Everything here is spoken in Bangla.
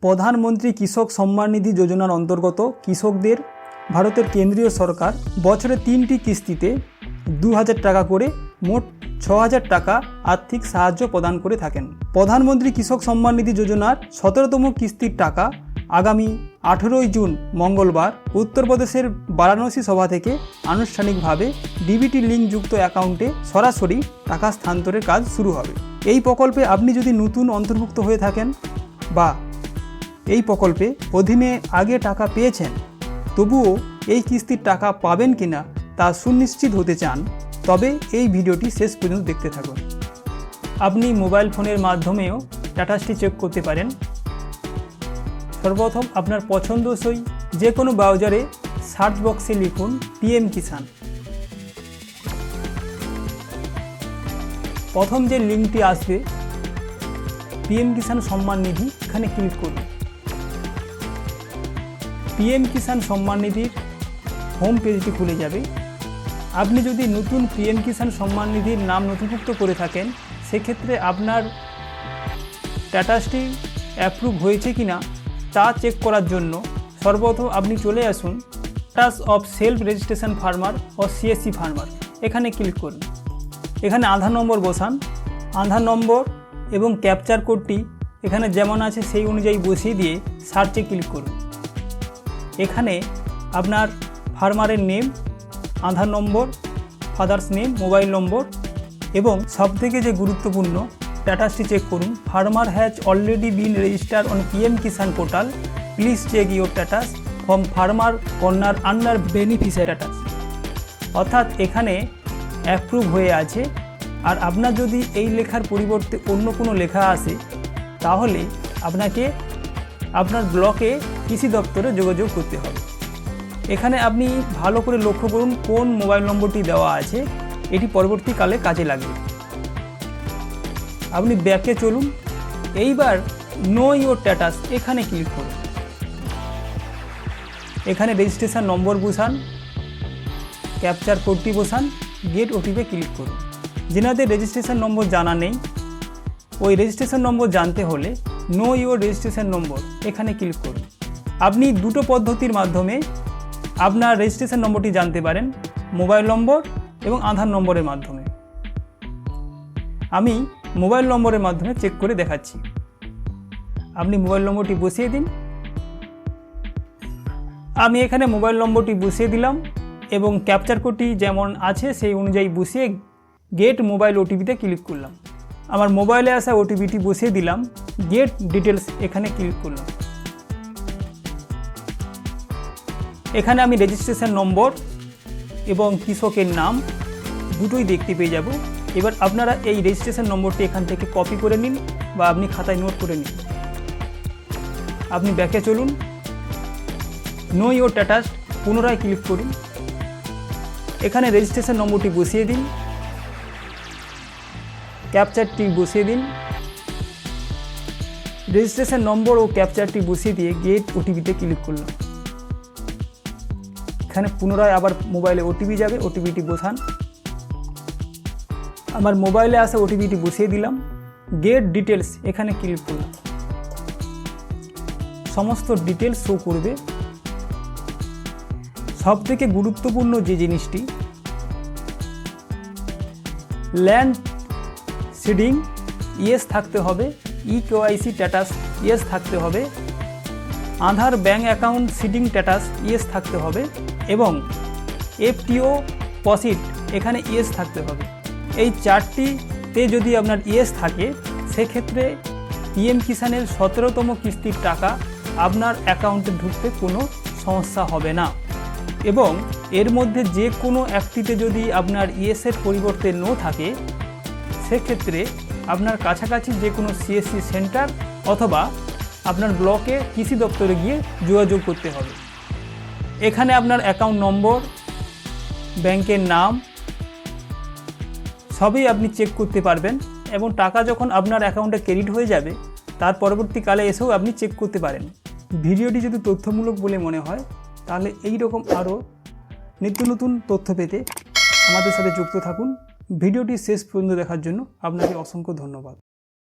প্রধানমন্ত্রী কৃষক সম্মান নিধি যোজনার অন্তর্গত কৃষকদের ভারতের কেন্দ্রীয় সরকার বছরে 3টি কিস্তিতে 2000 টাকা করে মোট 6000 টাকা আর্থিক সাহায্য প্রদান করে থাকেন। প্রধানমন্ত্রী কৃষক সম্মান নিধি যোজনার 17তম কিস্তির টাকা আগামী 18ই জুন মঙ্গলবার উত্তরপ্রদেশের বারাণসী সভা থেকে আনুষ্ঠানিকভাবে ডিবিটি লিঙ্কযুক্ত অ্যাকাউন্টে সরাসরি টাকা স্থানান্তরের কাজ শুরু হবে। এই প্রকল্পে আপনি যদি নতুন অন্তর্ভুক্ত হয়ে থাকেন বা এই প্রকল্পে অধীনে আগে টাকা পেয়েছেন তবুও এই কিস্তির টাকা পাবেন কিনা তা সুনিশ্চিত হতে চান, তবে এই ভিডিওটি শেষ পর্যন্ত দেখতে থাকুন। আপনি মোবাইল ফোনের মাধ্যমেও স্ট্যাটাসটি চেক করতে পারেন। সর্বপ্রথম আপনার পছন্দসই যে কোনো ব্রাউজারে সার্চ বক্সে লিখুন পিএম কিষাণ। প্রথম যে লিঙ্কটি আসবে পিএম কিষাণ সম্মান নিধি, এখানে ক্লিক করুন। পিএম কিষাণ সম্মান নিধির হোম পেজটি খুলে যাবে। আপনি যদি নতুন পিএম কিষাণ সম্মান নিধির নাম নথিভুক্ত করে থাকেন সেক্ষেত্রে আপনার স্ট্যাটাসটি অ্যাপ্রুভ হয়েছে কিনা তা চেক করার জন্য সর্বপ্রথম আপনি চলে আসুন status of self registration farmer ও সিএসসি ফার্মার, এখানে ক্লিক করুন। এখানে আধার নম্বর বসান। আধার নম্বর এবং ক্যাপচার কোডটি এখানে যেমন আছে সেই অনুযায়ী বসিয়ে দিয়ে সার্চে ক্লিক করুন। এখানে আপনার ফার্মারের name, Aadhaar number, father's name, mobile number এবং সবথেকে যে গুরুত্বপূর্ণ স্ট্যাটাসটি চেক করুন। Farmer has already been registered on PM Kisan portal, please check your status from farmer corner under beneficiary status. অর্থাৎ এখানে অ্যাপ্রুভ হয়ে আছে। আর আপনার যদি এই লেখার পরিবর্তে অন্য কোনো লেখা আসে তাহলে আপনাকে আপনার ব্লকে কৃষি দপ্তরে যোগাযোগ করতে হবে। এখানে আপনি ভালো করে লক্ষ্য করুন কোন মোবাইল নম্বরটি দেওয়া আছে, এটি পরবর্তীকালে কাজে লাগবে। আপনি ব্যাকে চলুন। এইবার নো ইউর স্ট্যাটাস এখানে ক্লিক করুন। এখানে রেজিস্ট্রেশন নম্বর বসান, ক্যাপচার কোডটি বসান, গেট ওটিপি ক্লিক করুন। যেনাদের রেজিস্ট্রেশন নম্বর জানা নেই, ওই রেজিস্ট্রেশন নম্বর জানতে হলে নো ইউর রেজিস্ট্রেশন নম্বর এখানে ক্লিক করুন। আপনি দুটো পদ্ধতির মাধ্যমে আপনার রেজিস্ট্রেশন নম্বরটি জানতে পারেন, মোবাইল নম্বর এবং আধার নম্বরের মাধ্যমে। আমি মোবাইল নম্বরের মাধ্যমে চেক করে দেখাচ্ছি। আপনি মোবাইল নম্বরটি বসিয়ে দিন। আমি এখানে মোবাইল নম্বরটি বসিয়ে দিলাম এবং ক্যাপচার কোডটি যেমন আছে সেই অনুযায়ী বসিয়ে গেট মোবাইল ওটিপিতে ক্লিক করলাম। আমার মোবাইলে আসা ওটিপিটি বসিয়ে দিলাম, গেট ডিটেলস এখানে ক্লিক করলাম। এখানে আমি রেজিস্ট্রেশন নম্বর এবং কৃষকের নাম দুটোই দেখতে পেয়ে যাব। এবার আপনারা এই রেজিস্ট্রেশন নম্বরটি এখান থেকে কপি করে নিন বা আপনি খাতায় নোট করে নিন। আপনি ব্যাকে চলুন, নো ইউর স্ট্যাটাস পুনরায় ক্লিক করুন। এখানে রেজিস্ট্রেশন নম্বরটি বসিয়ে দিন, ক্যাপচারটি বসিয়ে দিন। রেজিস্ট্রেশন নম্বর ও ক্যাপচারটি বসিয়ে দিয়ে গেট ওটিপিতে ক্লিক করলাম। এখানে পুনরায় আবার মোবাইলে ওটিপি যাবে, ওটিপিটি বসান। আমার মোবাইলে আসা ওটিপিটি বসিয়ে দিলাম, গেট ডিটেলস এখানে ক্লিক করলাম। সমস্ত ডিটেলস শো করবে। সবথেকে গুরুত্বপূর্ণ যে জিনিসটি, ল্যান্ড সিডিং ইয়েস থাকতে হবে, ইকেওয়াইসি স্ট্যাটাস ইয়েস থাকতে হবে, Aadhaar bank account seeding status yes থাকতে হবে এবং এফটিও পসিট এখানে ইয়েস থাকতে হবে। এই চারটিতে যদি আপনার ইয়েস থাকে সেক্ষেত্রে পিএম কিষাণের 17তম কিস্তির টাকা আপনার অ্যাকাউন্টে ঢুকতে কোনো সমস্যা হবে না। এবং এর মধ্যে যে কোনো একটিতে যদি আপনার ইয়েসের পরিবর্তে নো থাকে সেক্ষেত্রে আপনার কাছাকাছি যে কোনো সিএসসি সেন্টার অথবা আপনার ব্লকে কৃষি দপ্তরে গিয়ে যোগাযোগ করতে হবে। এখানে আপনার অ্যাকাউন্ট নম্বর, ব্যাংকের নাম সবই আপনি চেক করতে পারবেন এবং টাকা যখন আপনার অ্যাকাউন্টে ক্রেডিট হয়ে যাবে তার পরবর্তীকালে এসেও আপনি চেক করতে পারেন। ভিডিওটি যদি তথ্যমূলক বলে মনে হয় তাহলে এই রকম আরও নিত্য নতুন তথ্য পেতে আমাদের সাথে যুক্ত থাকুন। ভিডিওটি শেষ পর্যন্ত দেখার জন্য আপনাকে অসংখ্য ধন্যবাদ।